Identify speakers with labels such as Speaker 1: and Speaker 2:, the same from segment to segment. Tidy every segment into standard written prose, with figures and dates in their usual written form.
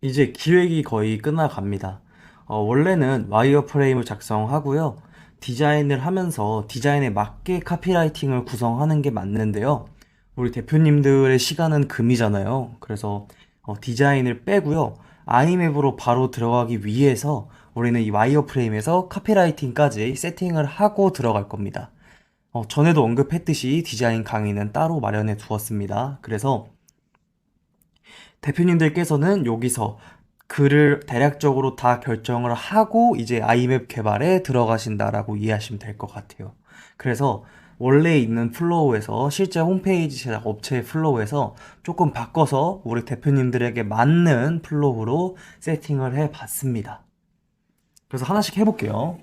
Speaker 1: 이제 기획이 거의 끝나갑니다. 원래는 와이어프레임을 작성하고요. 디자인을 하면서 디자인에 맞게 카피라이팅을 구성하는 게 맞는데요. 우리 대표님들의 시간은 금이잖아요. 그래서 디자인을 빼고요. 아이맵으로 바로 들어가기 위해서 우리는 이 와이어프레임에서 카피라이팅까지 세팅을 하고 들어갈 겁니다. 전에도 언급했듯이 디자인 강의는 따로 마련해 두었습니다. 그래서 대표님들께서는 여기서 글을 대략적으로 다 결정을 하고 이제 아이맵 개발에 들어가신다라고 이해하시면 될 것 같아요. 그래서 원래 있는 플로우에서 실제 홈페이지 제작 업체의 플로우에서 조금 바꿔서 우리 대표님들에게 맞는 플로우로 세팅을 해 봤습니다. 그래서 하나씩 해볼게요.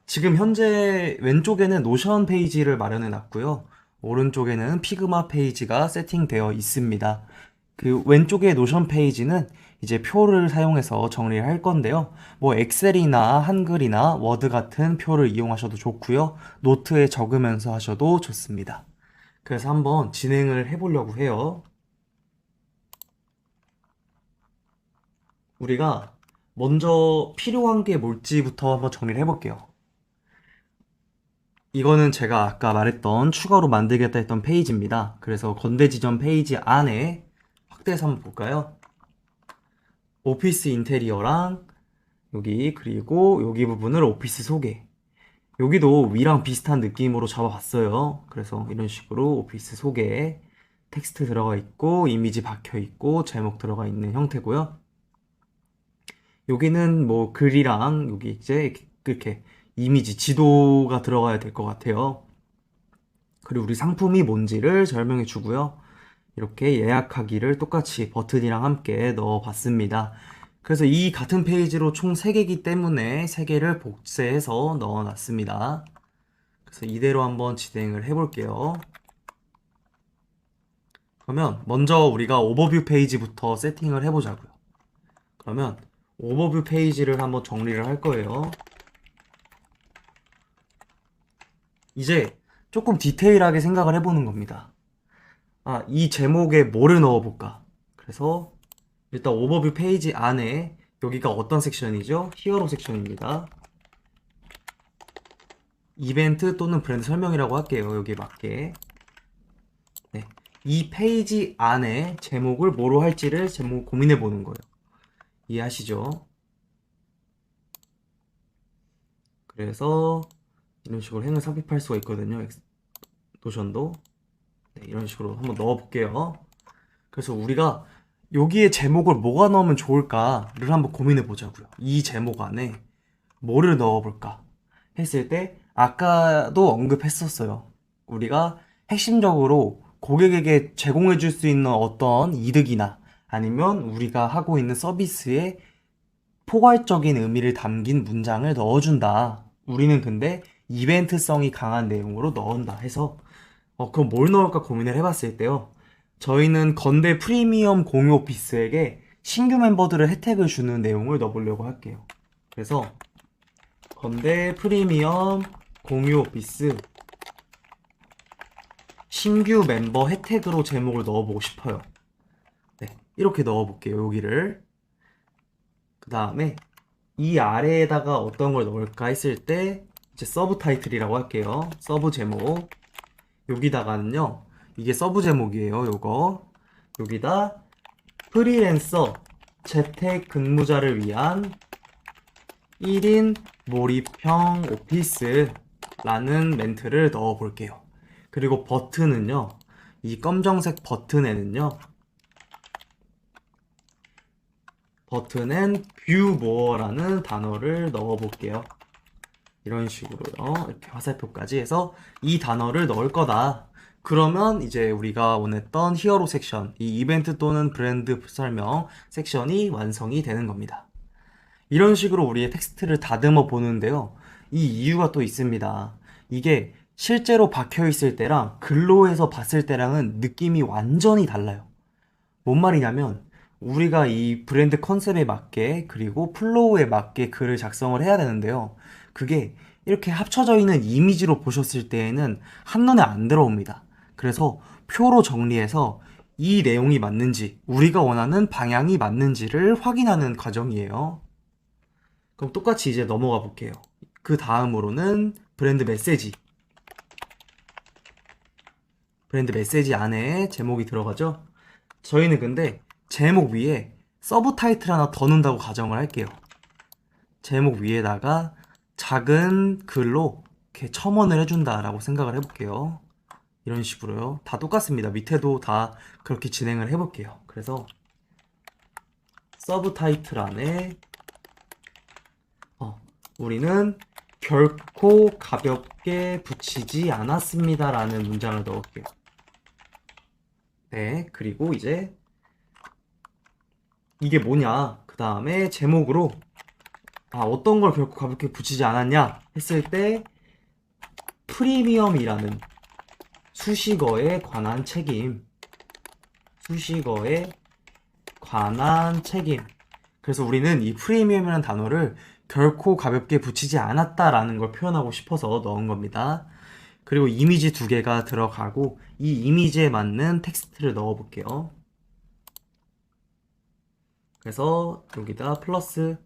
Speaker 1: 지금 현재 왼쪽에는 노션 페이지를 마련해 놨고요. 오른쪽에는 피그마 페이지가 세팅되어 있습니다. 그 왼쪽의 노션 페이지는 이제 표를 사용해서 정리를 할 건데요. 뭐 엑셀이나 한글이나 워드 같은 표를 이용하셔도 좋고요. 노트에 적으면서 하셔도 좋습니다. 그래서 한번 진행을 해보려고 해요. 우리가 먼저 필요한 게 뭘지부터 한번 정리를 해볼게요. 이거는 제가 아까 말했던 추가로 만들겠다 했던 페이지입니다. 그래서 건대 지점 페이지 안에 확대해서 한번 볼까요? 오피스 인테리어랑 여기 그리고 여기 부분을 오피스 소개, 여기도 위랑 비슷한 느낌으로 잡아봤어요. 그래서 이런 식으로 오피스 소개 텍스트 들어가 있고 이미지 박혀 있고 제목 들어가 있는 형태고요. 여기는 뭐 글이랑 여기 이제 이렇게 이미지 지도가 들어가야 될 것 같아요. 그리고 우리 상품이 뭔지를 설명해 주고요. 이렇게 예약하기를 똑같이 버튼이랑 함께 넣어 봤습니다. 그래서 이 같은 페이지로 총 3개이기 때문에 3개를 복제해서 넣어 놨습니다. 그래서 이대로 한번 진행을 해 볼게요. 그러면 먼저 우리가 오버뷰 페이지부터 세팅을 해 보자고요. 그러면 오버뷰 페이지를 한번 정리를 할 거예요. 이제 조금 디테일하게 생각을 해보는 겁니다. 이 제목에 뭐를 넣어볼까? 그래서 일단 오버뷰 페이지 안에 여기가 어떤 섹션이죠? 히어로 섹션입니다. 이벤트 또는 브랜드 설명이라고 할게요. 여기에 맞게. 네. 이 페이지 안에 제목을 뭐로 할지를 제목 고민해 보는 거예요. 이해하시죠? 그래서 이런 식으로 행을 삽입할 수가 있거든요. 노션도. 네, 이런 식으로 한번 넣어 볼게요. 그래서 우리가 여기에 제목을 뭐가 넣으면 좋을까를 한번 고민해 보자고요. 이 제목 안에 뭐를 넣어볼까 했을 때 아까도 언급했었어요. 우리가 핵심적으로 고객에게 제공해 줄 수 있는 어떤 이득이나 아니면 우리가 하고 있는 서비스에 포괄적인 의미를 담긴 문장을 넣어준다. 우리는 근데 이벤트성이 강한 내용으로 넣은다 해서 그럼 뭘 넣을까 고민을 해봤을 때요. 저희는 건대 프리미엄 공유 오피스에게 신규 멤버들의 혜택을 주는 내용을 넣어보려고 할게요. 그래서 건대 프리미엄 공유 오피스 신규 멤버 혜택으로 제목을 넣어보고 싶어요. 네, 이렇게 넣어볼게요. 여기를. 그 다음에 이 아래에다가 어떤 걸 넣을까 했을 때 이제 서브 타이틀이라고 할게요. 서브 제목. 여기다가는요. 이게 서브 제목이에요. 요거. 여기다 프리랜서 재택 근무자를 위한 1인 몰입형 오피스라는 멘트를 넣어 볼게요. 그리고 버튼은요. 이 검정색 버튼에는요. 버튼엔 뷰 모어라는 단어를 넣어 볼게요. 이런 식으로요. 이렇게 화살표까지 해서 이 단어를 넣을 거다. 그러면 이제 우리가 원했던 히어로 섹션, 이 이벤트 또는 브랜드 설명 섹션이 완성이 되는 겁니다. 이런 식으로 우리의 텍스트를 다듬어 보는데요. 이 이유가 또 있습니다. 이게 실제로 박혀 있을 때랑 글로 해서 봤을 때랑은 느낌이 완전히 달라요. 뭔 말이냐면 우리가 이 브랜드 컨셉에 맞게 그리고 플로우에 맞게 글을 작성을 해야 되는데요. 그게 이렇게 합쳐져 있는 이미지로 보셨을 때에는 한눈에 안 들어옵니다. 그래서 표로 정리해서 이 내용이 맞는지, 우리가 원하는 방향이 맞는지를 확인하는 과정이에요. 그럼 똑같이 이제 넘어가 볼게요. 그 다음으로는 브랜드 메시지. 브랜드 메시지 안에 제목이 들어가죠? 저희는 근데 제목 위에 서브 타이틀 하나 더 넣는다고 가정을 할게요. 제목 위에다가 작은 글로 이렇게 첨언을 해준다라고 생각을 해볼게요. 이런 식으로요. 다 똑같습니다. 밑에도 다 그렇게 진행을 해볼게요. 그래서 서브 타이틀 안에 우리는 결코 가볍게 붙이지 않았습니다 라는 문장을 넣을게요. 네, 그리고 이제 이게 뭐냐, 그 다음에 제목으로 어떤 걸 결코 가볍게 붙이지 않았냐 했을 때 프리미엄이라는 수식어에 관한 책임, 수식어에 관한 책임. 그래서 우리는 이 프리미엄이라는 단어를 결코 가볍게 붙이지 않았다라는 걸 표현하고 싶어서 넣은 겁니다. 그리고 이미지 두 개가 들어가고 이 이미지에 맞는 텍스트를 넣어 볼게요. 그래서 여기다 플러스,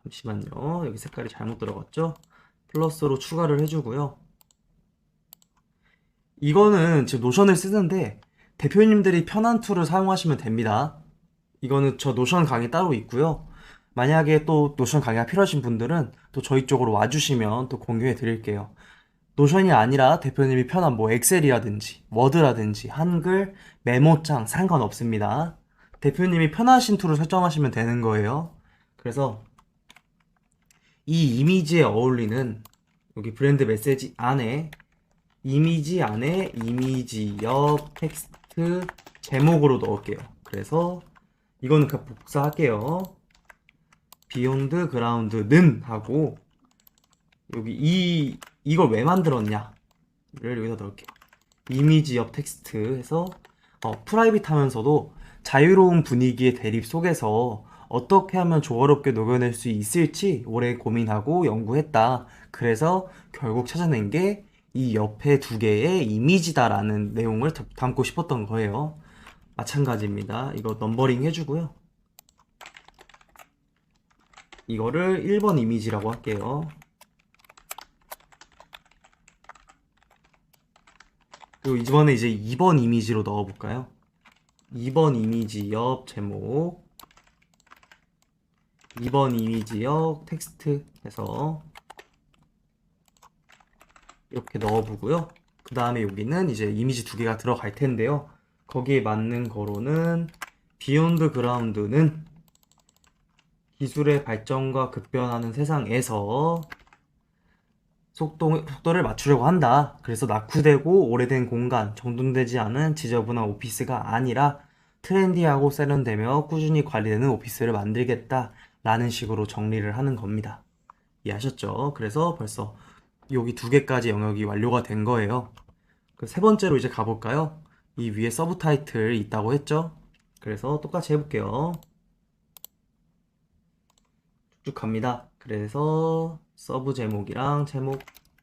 Speaker 1: 잠시만요, 여기 색깔이 잘못 들어갔죠? 플러스로 추가를 해주고요. 이거는 지금 노션을 쓰는데 대표님들이 편한 툴을 사용하시면 됩니다. 이거는 저 노션 강의 따로 있고요. 만약에 또 노션 강의가 필요하신 분들은 또 저희 쪽으로 와주시면 또 공유해 드릴게요. 노션이 아니라 대표님이 편한 뭐 엑셀이라든지 워드라든지 한글, 메모장 상관없습니다. 대표님이 편하신 툴을 설정하시면 되는 거예요. 그래서 이 이미지에 어울리는 여기 브랜드 메시지 안에 이미지 안에 이미지 옆 텍스트 제목으로 넣을게요. 그래서 이거는 그냥 복사할게요. 비욘드 그라운드는 하고 여기 이걸 왜 만들었냐를 여기다 넣을게요. 이미지 옆 텍스트 해서 프라이빗하면서도 자유로운 분위기의 대립 속에서 어떻게 하면 조화롭게 녹여낼 수 있을지 오래 고민하고 연구했다. 그래서 결국 찾아낸 게 이 옆에 두 개의 이미지다라는 내용을 담고 싶었던 거예요. 마찬가지입니다. 이거 넘버링 해주고요. 이거를 1번 이미지라고 할게요. 그리고 이번에 이제 2번 이미지로 넣어볼까요? 2번 이미지 옆 제목, 2번 이미지 옆 텍스트 해서 이렇게 넣어보고요. 그 다음에 여기는 이제 이미지 두 개가 들어갈 텐데요. 거기에 맞는 거로는 비욘드 그라운드는 기술의 발전과 급변하는 세상에서 속도를 맞추려고 한다. 그래서 낙후되고 오래된 공간, 정돈되지 않은 지저분한 오피스가 아니라 트렌디하고 세련되며 꾸준히 관리되는 오피스를 만들겠다 라는 식으로 정리를 하는 겁니다. 이해하셨죠? 그래서 벌써 여기 두 개까지 영역이 완료가 된 거예요. 세 번째로 이제 가볼까요? 이 위에 서브 타이틀 있다고 했죠? 그래서 똑같이 해볼게요. 쭉 갑니다. 그래서 서브 제목이랑 제목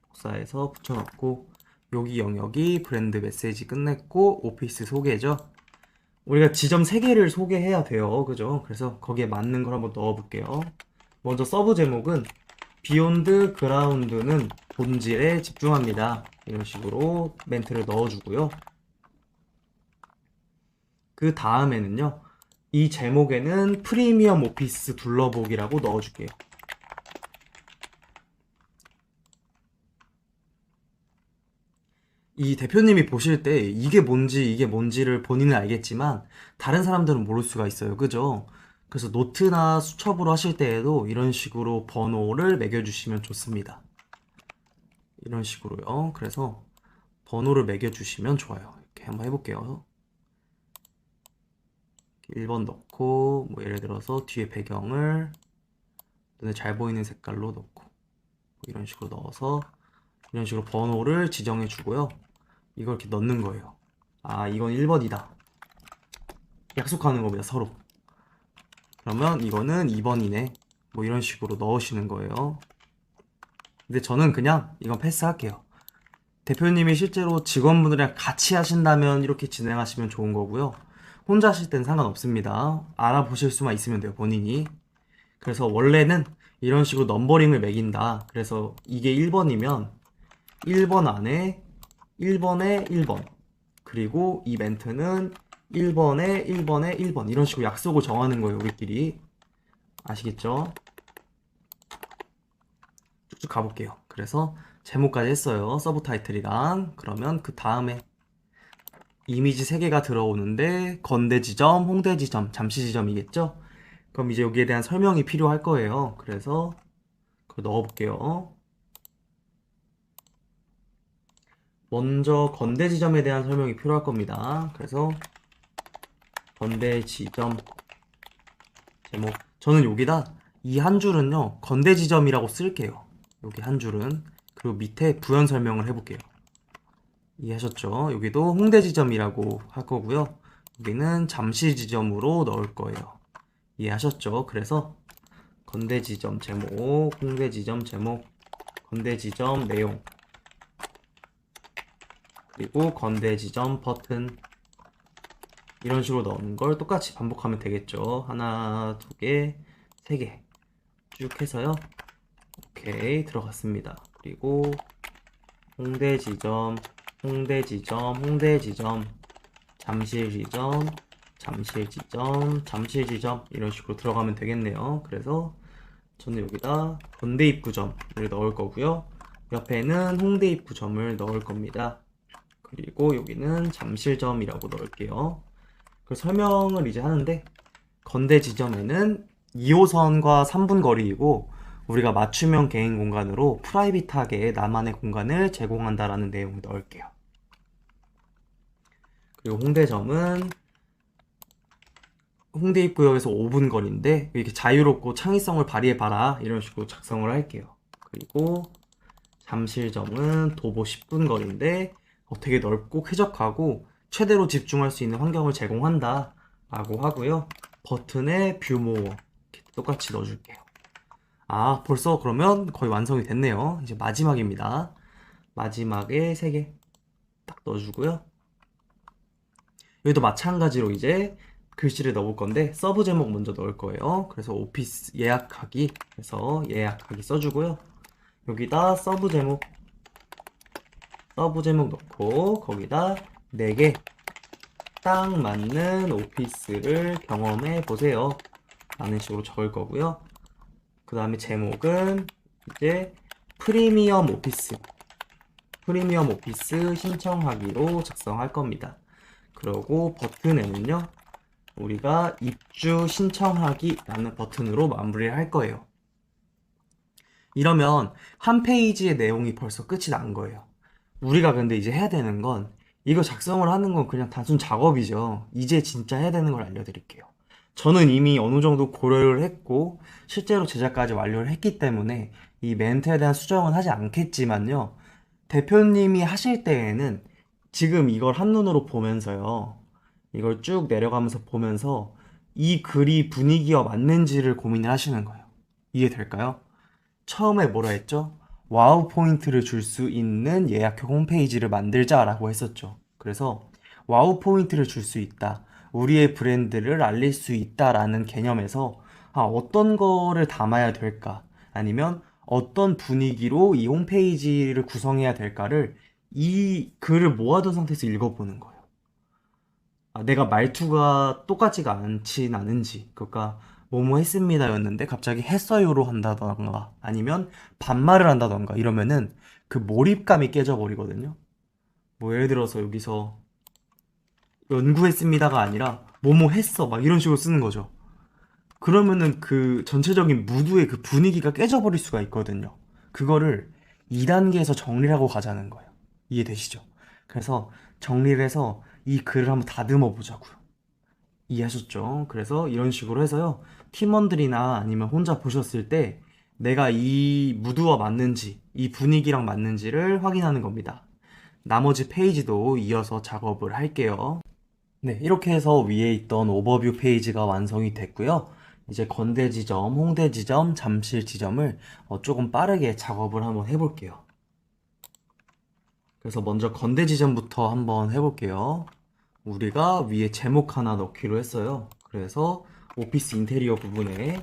Speaker 1: 복사해서 붙여넣고 여기 영역이 브랜드 메시지 끝냈고 오피스 소개죠. 우리가 지점 3개를 소개해야 돼요. 그죠? 그래서 거기에 맞는 걸 한번 넣어볼게요. 먼저 서브 제목은 비욘드 그라운드는 본질에 집중합니다. 이런 식으로 멘트를 넣어주고요. 그 다음에는요, 이 제목에는 프리미엄 오피스 둘러보기라고 넣어줄게요. 이 대표님이 보실 때 이게 뭔지를 본인은 알겠지만 다른 사람들은 모를 수가 있어요. 그죠? 그래서 노트나 수첩으로 하실 때에도 이런 식으로 번호를 매겨주시면 좋습니다. 이런 식으로요. 그래서 번호를 매겨주시면 좋아요. 이렇게 한번 해볼게요. 1번 넣고 뭐 예를 들어서 뒤에 배경을 눈에 잘 보이는 색깔로 넣고 뭐 이런 식으로 넣어서 이런 식으로 번호를 지정해 주고요. 이걸 이렇게 넣는 거예요. 이건 1번이다. 약속하는 겁니다, 서로. 그러면 이거는 2번이네. 뭐 이런 식으로 넣으시는 거예요. 근데 저는 그냥 이건 패스할게요. 대표님이 실제로 직원분들이랑 같이 하신다면 이렇게 진행하시면 좋은 거고요. 혼자 하실 땐 상관없습니다. 알아보실 수만 있으면 돼요, 본인이. 그래서 원래는 이런 식으로 넘버링을 매긴다. 그래서 이게 1번이면 1번 안에 1번에 1번. 그리고 이 멘트는 1번에 1번에 1번. 이런 식으로 약속을 정하는 거예요, 우리끼리. 아시겠죠? 쭉쭉 가볼게요. 그래서 제목까지 했어요. 서브 타이틀이랑. 그러면 그 다음에 이미지 3개가 들어오는데 건대 지점, 홍대 지점, 잠시 지점이겠죠? 그럼 이제 여기에 대한 설명이 필요할 거예요. 그래서 그거 넣어볼게요. 먼저 건대 지점에 대한 설명이 필요할 겁니다. 그래서 건대 지점 제목. 저는 여기다 이 한 줄은요, 건대 지점이라고 쓸게요. 여기 한 줄은. 그리고 밑에 부연 설명을 해볼게요. 이해하셨죠? 여기도 홍대 지점이라고 할 거고요. 여기는 잠시 지점으로 넣을 거예요. 이해하셨죠? 그래서 건대 지점 제목, 홍대 지점 제목, 건대 지점 내용, 그리고 건대 지점 버튼. 이런 식으로 넣는 걸 똑같이 반복하면 되겠죠. 하나, 두 개, 세 개 쭉 해서요. 오케이, 들어갔습니다. 그리고 홍대 지점, 홍대 지점, 홍대 지점, 잠실 지점, 잠실 지점, 잠실 지점, 이런 식으로 들어가면 되겠네요. 그래서 저는 여기다 건대 입구점을 넣을 거고요. 옆에는 홍대 입구점을 넣을 겁니다. 그리고 여기는 잠실점이라고 넣을게요. 그 설명을 이제 하는데, 건대 지점에는 2호선과 3분 거리이고 우리가 맞춤형 개인 공간으로 프라이빗하게 나만의 공간을 제공한다라는 내용을 넣을게요. 그리고 홍대점은 홍대 입구역에서 5분 거리인데 이렇게 자유롭고 창의성을 발휘해봐라, 이런 식으로 작성을 할게요. 그리고 잠실점은 도보 10분 거리인데 되게 넓고 쾌적하고 최대로 집중할 수 있는 환경을 제공한다 라고 하고요. 버튼에 뷰모어 이렇게 똑같이 넣어줄게요. 아, 벌써 그러면 거의 완성이 됐네요. 이제 마지막입니다. 마지막에 3개 딱 넣어주고요. 여기도 마찬가지로 이제 글씨를 넣을 건데 서브 제목 먼저 넣을 거예요. 그래서 오피스 예약하기, 그래서 예약하기 써주고요. 여기다 서브 제목 넣고 거기다 4개 딱 맞는 오피스를 경험해 보세요 라는 식으로 적을 거고요. 그 다음에 제목은 이제 프리미엄 오피스 신청하기로 작성할 겁니다. 그리고 버튼에는요, 우리가 입주 신청하기 라는 버튼으로 마무리를 할 거예요. 이러면 한 페이지의 내용이 벌써 끝이 난 거예요. 우리가 근데 이제 해야 되는 건, 이거 작성을 하는 건 그냥 단순 작업이죠. 이제 진짜 해야 되는 걸 알려드릴게요. 저는 이미 어느 정도 고려를 했고 실제로 제작까지 완료를 했기 때문에 이 멘트에 대한 수정은 하지 않겠지만요, 대표님이 하실 때에는 지금 이걸 한눈으로 보면서요, 이걸 쭉 내려가면서 보면서 이 글이 분위기와 맞는지를 고민을 하시는 거예요. 이해될까요? 처음에 뭐라 했죠? 와우 포인트를 줄 수 있는 예약형 홈페이지를 만들자라고 했었죠. 그래서 와우 포인트를 줄 수 있다, 우리의 브랜드를 알릴 수 있다라는 개념에서 어떤 거를 담아야 될까, 아니면 어떤 분위기로 이 홈페이지를 구성해야 될까를 이 글을 모아둔 상태에서 읽어보는 거예요. 내가 말투가 똑같지가 않진 않은지, 그러니까 뭐뭐 했습니다 였는데 갑자기 했어요로 한다던가 아니면 반말을 한다던가 이러면은 그 몰입감이 깨져버리거든요. 뭐 예를 들어서 여기서 연구했습니다가 아니라 뭐뭐 했어 막 이런 식으로 쓰는 거죠. 그러면은 그 전체적인 무드의 그 분위기가 깨져버릴 수가 있거든요. 그거를 2단계에서 정리를 하고 가자는 거예요. 이해되시죠? 그래서 정리를 해서 이 글을 한번 다듬어 보자고요. 이해하셨죠? 그래서 이런 식으로 해서요, 팀원들이나 아니면 혼자 보셨을 때 내가 이 무드와 맞는지, 이 분위기랑 맞는지를 확인하는 겁니다. 나머지 페이지도 이어서 작업을 할게요. 네, 이렇게 해서 위에 있던 오버뷰 페이지가 완성이 됐고요. 이제 건대 지점, 홍대 지점, 잠실 지점을 조금 빠르게 작업을 한번 해볼게요. 그래서 먼저 건대 지점부터 한번 해볼게요. 우리가 위에 제목 하나 넣기로 했어요. 그래서 오피스 인테리어 부분에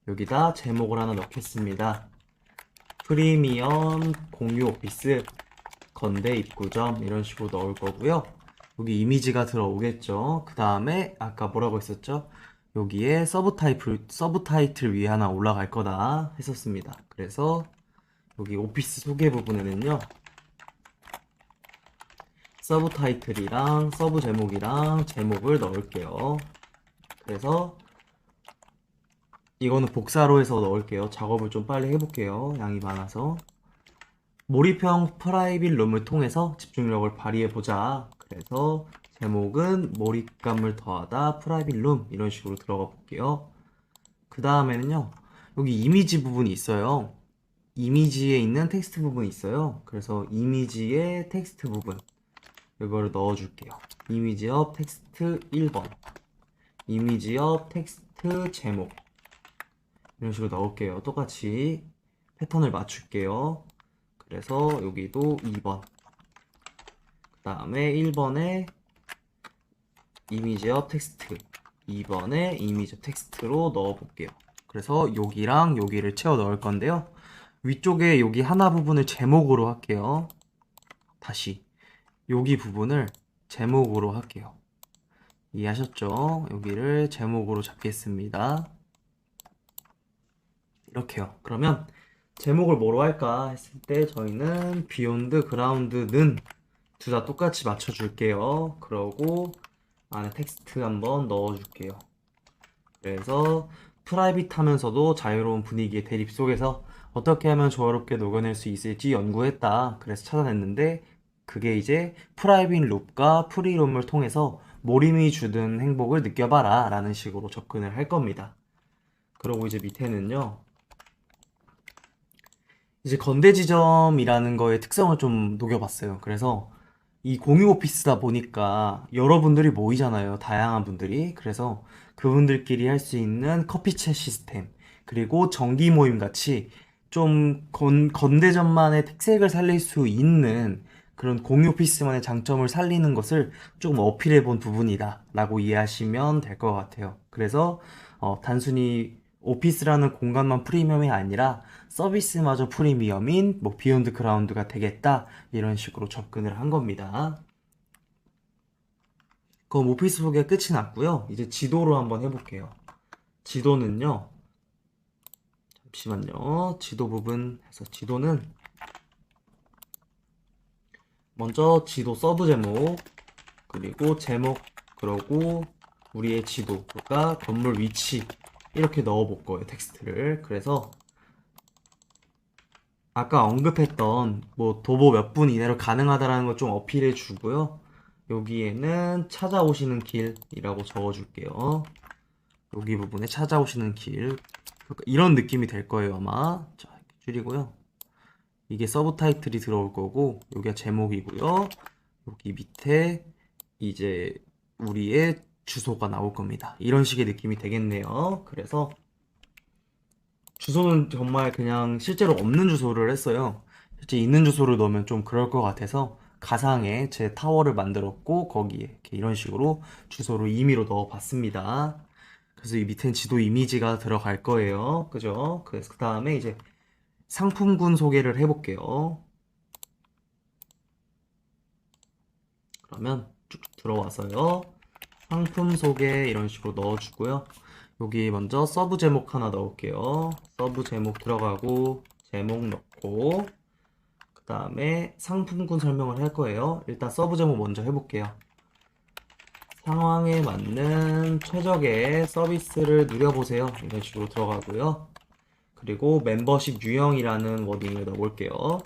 Speaker 1: 여기다 제목을 하나 넣겠습니다. 프리미엄 공유 오피스 건대 입구점 이런 식으로 넣을 거고요. 여기 이미지가 들어오겠죠. 그 다음에 아까 뭐라고 했었죠? 여기에 서브 타이틀 위에 하나 올라갈 거다 했었습니다. 그래서 여기 오피스 소개 부분에는요, 서브 타이틀이랑 서브 제목이랑 제목을 넣을게요. 그래서 이거는 복사로 해서 넣을게요. 작업을 좀 빨리 해볼게요. 양이 많아서. 몰입형 프라이빗 룸을 통해서 집중력을 발휘해보자. 그래서 제목은 몰입감을 더하다 프라이빗 룸 이런 식으로 들어가 볼게요. 그 다음에는요, 여기 이미지 부분이 있어요. 이미지에 있는 텍스트 부분이 있어요. 그래서 이미지의 텍스트 부분 이거를 넣어줄게요. 이미지 업 텍스트 1번, 이미지 업 텍스트 제목 이런 식으로 넣을게요. 똑같이 패턴을 맞출게요. 그래서 여기도 2번, 그 다음에 1번에 이미지 업 텍스트, 2번에 이미지 업 텍스트로 넣어 볼게요. 그래서 여기랑 여기를 채워 넣을 건데요. 위쪽에 여기 하나 부분을 제목으로 할게요. 다시 여기 부분을 제목으로 할게요. 이해하셨죠? 여기를 제목으로 잡겠습니다. 이렇게요. 그러면 제목을 뭐로 할까 했을 때 저희는 비욘드 그라운드는 둘 다 똑같이 맞춰줄게요. 그러고 안에 텍스트 한번 넣어줄게요. 그래서 프라이빗하면서도 자유로운 분위기의 대립 속에서 어떻게 하면 조화롭게 녹여낼 수 있을지 연구했다. 그래서 찾아냈는데 그게 이제 프라이빗 룹과 프리룸을 통해서 몰입이 주는 행복을 느껴봐라 라는 식으로 접근을 할 겁니다. 그리고 이제 밑에는요, 이제 건대 지점이라는 거의 특성을 좀 녹여봤어요. 그래서 이 공유 오피스다 보니까 여러분들이 모이잖아요. 다양한 분들이. 그래서 그분들끼리 할 수 있는 커피챗 시스템, 그리고 정기 모임 같이 좀 건대점만의 특색을 살릴 수 있는 그런 공유 오피스만의 장점을 살리는 것을 조금 어필해 본 부분이다 라고 이해하시면 될 것 같아요. 그래서 단순히 오피스라는 공간만 프리미엄이 아니라 서비스마저 프리미엄인 뭐 비욘드 그라운드가 되겠다 이런 식으로 접근을 한 겁니다. 그럼 오피스 소개가 끝이 났고요. 이제 지도로 한번 해볼게요. 지도는요, 잠시만요. 지도 부분 해서 지도는 먼저 지도 서브 제목, 그리고 제목, 그리고 우리의 지도가 건물 위치 이렇게 넣어볼 거예요. 텍스트를. 그래서 아까 언급했던 뭐 도보 몇 분 이내로 가능하다라는 걸 좀 어필해 주고요. 여기에는 찾아오시는 길이라고 적어줄게요. 여기 부분에 찾아오시는 길. 그러니까 이런 느낌이 될 거예요, 아마. 자, 이렇게 줄이고요. 이게 서브 타이틀이 들어올 거고, 여기가 제목이고요. 여기 밑에 이제 우리의 주소가 나올 겁니다. 이런 식의 느낌이 되겠네요. 그래서 주소는 정말 그냥 실제로 없는 주소를 했어요. 실제 있는 주소를 넣으면 좀 그럴 것 같아서 가상의 제 타워를 만들었고 거기에 이렇게 이런 식으로 주소를 임의로 넣어 봤습니다. 그래서 이 밑엔 지도 이미지가 들어갈 거예요. 그죠? 그래서 그 다음에 이제 상품군 소개를 해볼게요. 그러면 쭉 들어와서요. 상품 소개 이런 식으로 넣어주고요. 여기 먼저 서브 제목 하나 넣을게요. 서브 제목 들어가고 제목 넣고 그 다음에 상품군 설명을 할 거예요. 일단 서브 제목 먼저 해볼게요. 상황에 맞는 최적의 서비스를 누려보세요. 이런 식으로 들어가고요. 그리고 멤버십 유형이라는 워딩을 넣어볼게요.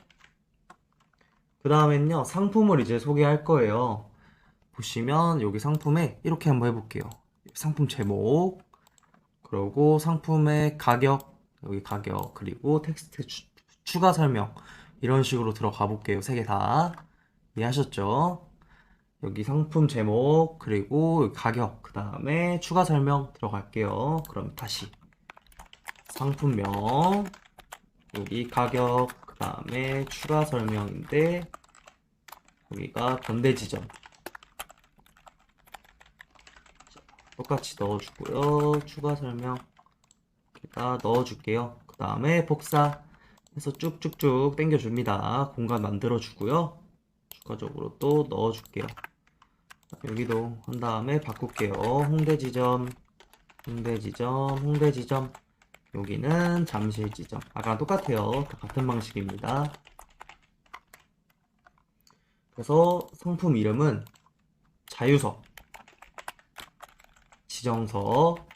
Speaker 1: 그 다음엔요, 상품을 이제 소개할 거예요. 보시면 여기 상품에 이렇게 한번 해볼게요. 상품 제목, 그리고 상품의 가격, 여기 가격, 그리고 텍스트 추가 설명 이런 식으로 들어가 볼게요. 세 개 다 이해하셨죠? 여기 상품 제목, 그리고 가격, 그 다음에 추가 설명 들어갈게요. 그럼 다시 상품명, 여기 가격, 그 다음에 추가 설명인데 여기가 건대 지점 똑같이 넣어주고요. 추가 설명 여기다 넣어줄게요. 그 다음에 복사 해서 쭉쭉쭉 당겨줍니다. 공간 만들어주고요. 추가적으로 또 넣어줄게요. 여기도 한 다음에 바꿀게요. 홍대 지점, 홍대 지점, 홍대 지점. 여기는 잠실 지점. 아까랑 똑같아요. 다 같은 방식입니다. 그래서 상품 이름은 자유석, 지정석,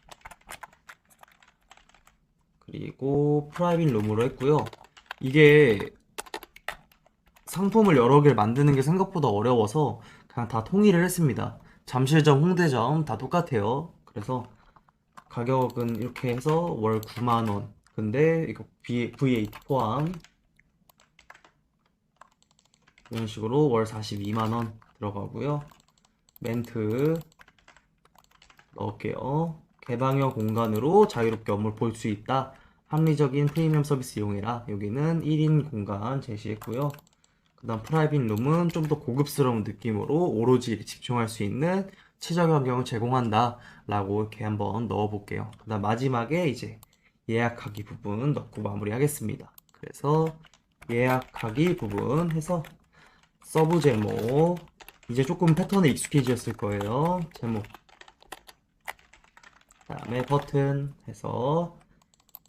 Speaker 1: 그리고 프라이빗 룸으로 했고요. 이게 상품을 여러 개를 만드는 게 생각보다 어려워서 그냥 다 통일을 했습니다. 잠실점, 홍대점 다 똑같아요. 그래서 가격은 이렇게 해서 월 9만원. 근데 이거 VAT 포함. 이런 식으로 월 42만원 들어가고요. 멘트 넣을게요. 개방형 공간으로 자유롭게 업무를 볼 수 있다. 합리적인 프리미엄 서비스 이용해라. 여기는 1인 공간 제시했고요. 그 다음 프라이빗 룸은 좀 더 고급스러운 느낌으로 오로지 집중할 수 있는 최적 환경을 제공한다 라고 이렇게 한번 넣어 볼게요. 그 다음 마지막에 이제 예약하기 부분 넣고 마무리 하겠습니다. 그래서 예약하기 부분 해서 서브 제목, 이제 조금 패턴에 익숙해졌을 거예요. 제목, 그 다음에 버튼 해서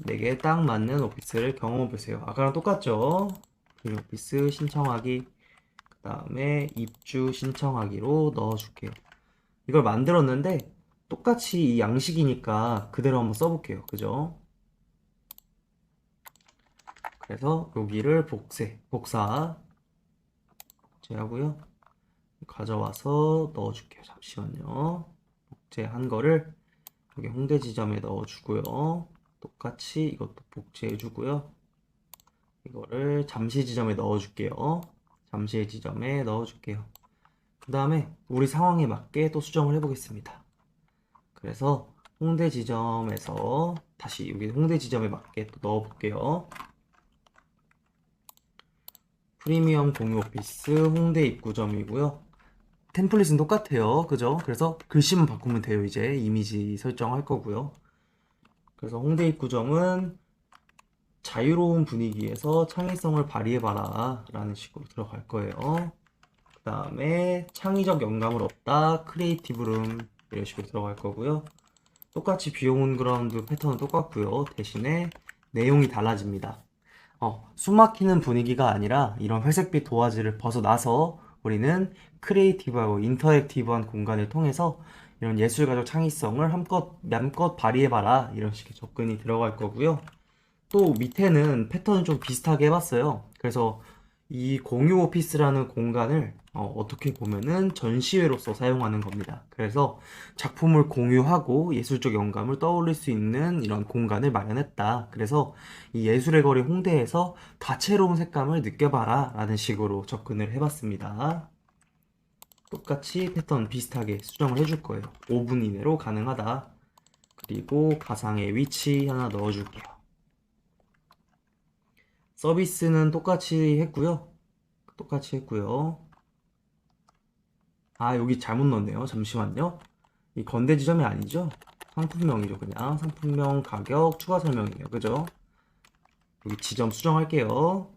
Speaker 1: 내게 딱 맞는 오피스를 경험해 보세요. 아까랑 똑같죠? 오피스 신청하기, 그 다음에 입주 신청하기로 넣어줄게요. 이걸 만들었는데 똑같이 이 양식이니까 그대로 한번 써볼게요. 그죠? 그래서 여기를 복사 복제하고요. 가져와서 넣어줄게요. 잠시만요. 복제한 거를 여기 홍대 지점에 넣어주고요. 똑같이 이것도 복제해주고요. 이거를 잠시 지점에 넣어줄게요. 잠시 지점에 넣어줄게요. 그 다음에 우리 상황에 맞게 또 수정을 해보겠습니다. 그래서 홍대 지점에서 다시 여기 홍대 지점에 맞게 또 넣어볼게요. 프리미엄 공유 오피스 홍대 입구점이고요. 템플릿은 똑같아요. 그죠? 그래서 글씨만 바꾸면 돼요. 이제 이미지 설정할 거고요. 그래서 홍대 입구점은 자유로운 분위기에서 창의성을 발휘해봐라 라는 식으로 들어갈 거예요. 그 다음에 창의적 영감을 얻다 크리에이티브 룸 이런 식으로 들어갈 거고요. 똑같이 비용온 그라운드 패턴은 똑같고요. 대신에 내용이 달라집니다. 숨 막히는 분위기가 아니라 이런 회색빛 도화지를 벗어나서 우리는 크리에이티브하고 인터랙티브한 공간을 통해서 이런 예술가적 창의성을 맘껏 발휘해봐라 이런 식의 접근이 들어갈 거고요. 또 밑에는 패턴을 좀 비슷하게 해봤어요. 그래서 이 공유 오피스라는 공간을 어떻게 보면은 전시회로서 사용하는 겁니다. 그래서 작품을 공유하고 예술적 영감을 떠올릴 수 있는 이런 공간을 마련했다. 그래서 이 예술의 거리 홍대에서 다채로운 색감을 느껴봐라 라는 식으로 접근을 해봤습니다. 똑같이 패턴 비슷하게 수정을 해줄 거예요. 5분 이내로 가능하다. 그리고 가상의 위치 하나 넣어줄게요. 서비스는 똑같이 했고요. 아, 여기 잘못 넣었네요. 잠시만요. 이 건대 지점이 아니죠? 상품명이죠. 그냥 상품명 가격 추가 설명이에요. 그죠? 여기 지점 수정할게요.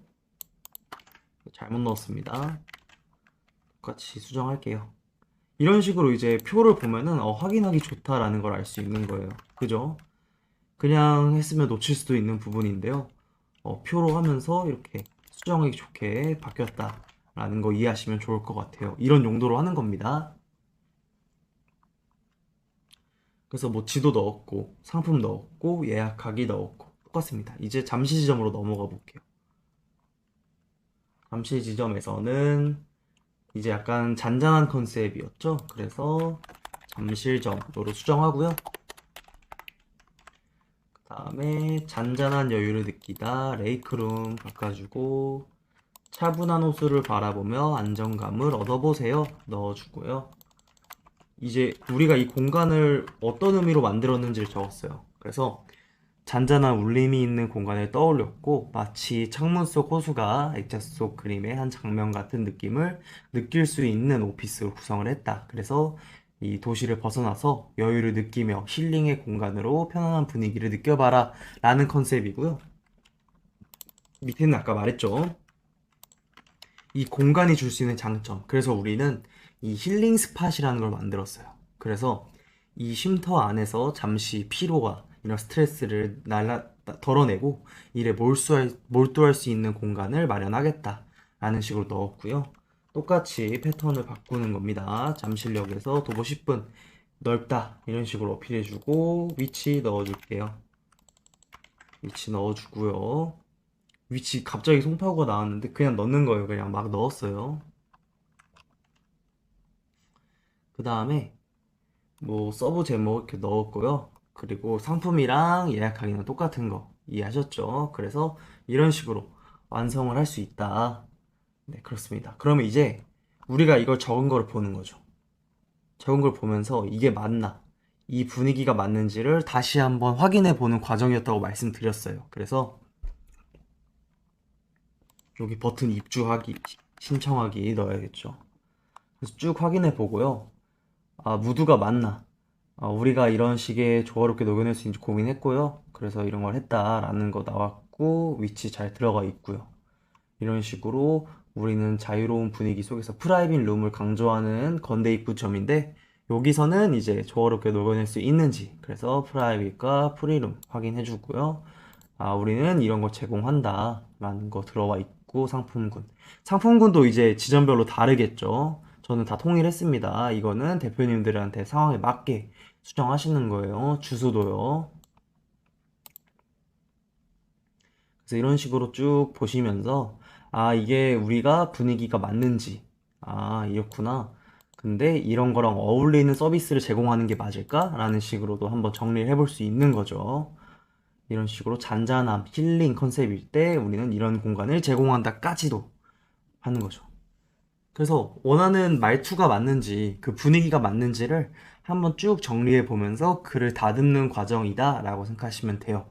Speaker 1: 잘못 넣었습니다. 똑같이 수정할게요. 이런 식으로 이제 표를 보면은 확인하기 좋다라는 걸 알 수 있는 거예요. 그죠? 그냥 했으면 놓칠 수도 있는 부분인데요. 표로 하면서 이렇게 수정하기 좋게 바뀌었다라는 거 이해하시면 좋을 것 같아요. 이런 용도로 하는 겁니다. 그래서 뭐 지도 넣었고, 상품 넣었고, 예약하기 넣었고, 똑같습니다. 이제 잠시 지점으로 넘어가 볼게요. 잠시 지점에서는 이제 약간 잔잔한 컨셉이었죠. 그래서 잠실점으로 수정하고요. 그 다음에 잔잔한 여유를 느끼다 레이크룸 바꿔주고 차분한 호수를 바라보며 안정감을 얻어보세요 넣어주고요. 이제 우리가 이 공간을 어떤 의미로 만들었는지를 적었어요. 그래서 잔잔한 울림이 있는 공간을 떠올렸고 마치 창문 속 호수가 액자 속 그림의 한 장면 같은 느낌을 느낄 수 있는 오피스로 구성을 했다. 그래서 이 도시를 벗어나서 여유를 느끼며 힐링의 공간으로 편안한 분위기를 느껴봐라 라는 컨셉이고요. 밑에는 아까 말했죠. 이 공간이 줄 수 있는 장점. 그래서 우리는 이 힐링 스팟이라는 걸 만들었어요. 그래서 이 쉼터 안에서 잠시 피로와 이런 스트레스를 덜어내고 일에 몰두할 수 있는 공간을 마련하겠다 라는 식으로 넣었고요. 똑같이 패턴을 바꾸는 겁니다. 잠실역에서 도보 10분 넓다 이런 식으로 어필해주고 위치 넣어줄게요. 위치 넣어주고요. 위치 갑자기 송파구가 나왔는데 그냥 넣는 거예요. 그냥 막 넣었어요. 그 다음에 뭐 서브 제목 이렇게 넣었고요. 그리고 상품이랑 예약하기는 똑같은 거 이해하셨죠? 그래서 이런 식으로 완성을 할 수 있다. 네, 그렇습니다. 그러면 이제 우리가 이걸 적은 걸 보는 거죠. 적은 걸 보면서 이게 맞나? 이 분위기가 맞는지를 다시 한번 확인해 보는 과정이었다고 말씀드렸어요. 그래서 여기 버튼 입주하기, 신청하기 넣어야겠죠. 그래서 쭉 확인해 보고요. 아, 무드가 맞나? 우리가 이런 식의 조화롭게 녹여낼 수 있는지 고민했고요. 그래서 이런 걸 했다라는 거 나왔고, 위치 잘 들어가 있고요. 이런 식으로 우리는 자유로운 분위기 속에서 프라이빗 룸을 강조하는 건대 입구점인데, 여기서는 이제 조화롭게 녹여낼 수 있는지, 그래서 프라이빗과 프리룸 확인해 주고요. 우리는 이런 거 제공한다. 라는 거 들어와 있고, 상품군. 상품군도 이제 지점별로 다르겠죠. 저는 다 통일했습니다. 이거는 대표님들한테 상황에 맞게 수정하시는 거예요. 주소도요. 그래서 이런 식으로 쭉 보시면서, 이게 우리가 분위기가 맞는지, 이렇구나. 근데 이런 거랑 어울리는 서비스를 제공하는 게 맞을까? 라는 식으로도 한번 정리를 해볼 수 있는 거죠. 이런 식으로 잔잔함, 힐링 컨셉일 때 우리는 이런 공간을 제공한다까지도 하는 거죠. 그래서 원하는 말투가 맞는지, 그 분위기가 맞는지를 한번 쭉 정리해 보면서 글을 다듬는 과정이다 라고 생각하시면 돼요.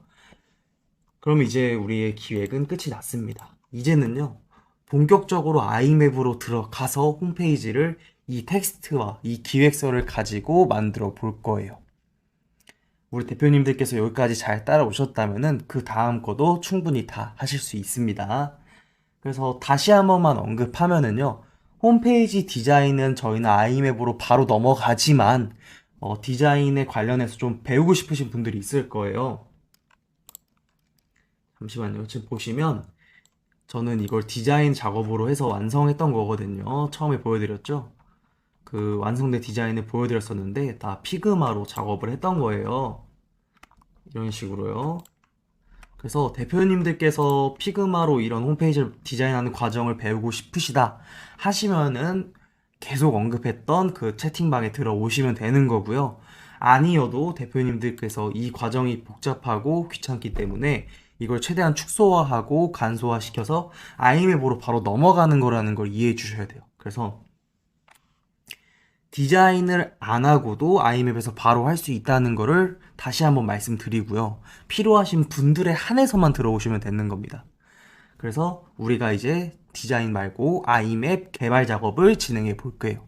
Speaker 1: 그럼 이제 우리의 기획은 끝이 났습니다. 이제는요, 본격적으로 아이맵으로 들어가서 홈페이지를 이 텍스트와 이 기획서를 가지고 만들어 볼 거예요. 우리 대표님들께서 여기까지 잘 따라오셨다면은 그 다음 거도 충분히 다 하실 수 있습니다. 그래서 다시 한 번만 언급하면은요, 홈페이지 디자인은 저희는 아이맵으로 바로 넘어가지만, 디자인에 관련해서 좀 배우고 싶으신 분들이 있을 거예요. 잠시만요. 지금 보시면, 저는 이걸 디자인 작업으로 해서 완성했던 거거든요. 처음에 보여드렸죠? 그 완성된 디자인을 보여드렸었는데, 다 피그마로 작업을 했던 거예요. 이런 식으로요. 그래서 대표님들께서 피그마로 이런 홈페이지를 디자인하는 과정을 배우고 싶으시다 하시면은 계속 언급했던 그 채팅방에 들어오시면 되는 거고요. 아니어도 대표님들께서 이 과정이 복잡하고 귀찮기 때문에 이걸 최대한 축소화하고 간소화시켜서 아이맵으로 바로 넘어가는 거라는 걸 이해해 주셔야 돼요. 그래서 디자인을 안 하고도 아이맵에서 바로 할 수 있다는 거를 다시 한번 말씀드리고요. 필요하신 분들에 한해서만 들어오시면 되는 겁니다. 그래서 우리가 이제 디자인 말고 아이맵 개발 작업을 진행해 볼 거예요.